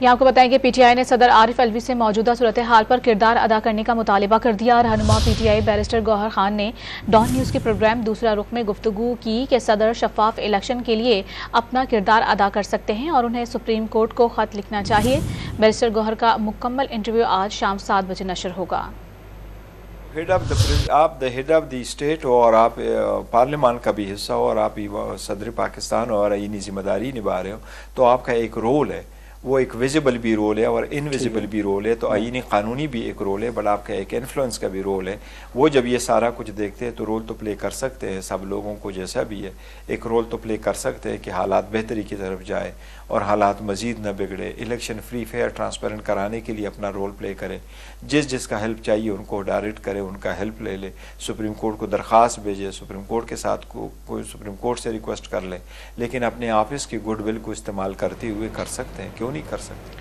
यहाँ आपको बताएं कि पीटीआई ने सदर आरिफ अलवी से मौजूदा सूरत हाल पर किरदार अदा करने का मुतालिबा कर दिया। रहनुमा पीटीआई बैरिस्टर गौहर खान ने डॉन न्यूज़ के प्रोग्राम दूसरा रुख में गुफ्तगू की कि सदर शफाफ इलेक्शन के लिए अपना किरदार अदा कर सकते हैं और उन्हें सुप्रीम कोर्ट को खत लिखना चाहिए। बैरिस्टर गौहर का मुकम्मल इंटरव्यू आज शाम 7 बजे नशर होगा। आप the head of the state हो और आप पार्लियामान का भी हिस्सा हो और आप सदर पाकिस्तान और आईनी जिम्मेदारी निभा रहे हो, तो आपका एक रोल है, वो एक विजिबल भी रोल है और इनविजिबल भी रोल है। तो आईनी कानूनी भी एक रोल है, बट आपका एक इन्फ्लुएंस का भी रोल है। वो जब ये सारा कुछ देखते हैं तो रोल तो प्ले कर सकते हैं, सब लोगों को जैसा भी है एक रोल तो प्ले कर सकते हैं कि हालात बेहतरी की तरफ जाए और हालात मजीद न बिगड़े। इलेक्शन फ्री फेयर ट्रांसपेरेंट कराने के लिए अपना रोल प्ले करें, जिसका हेल्प चाहिए उनको डायरेक्ट करें, उनका हेल्प ले ले, सुप्रीम कोर्ट को दरख्वास्त भेजे, सुप्रीम कोर्ट के साथ कोई सुप्रीम कोर्ट से रिक्वेस्ट कर ले, लेकिन अपने ऑफिस की गुडविल को इस्तेमाल करते हुए कर सकते हैं, क्यों नहीं कर सकते।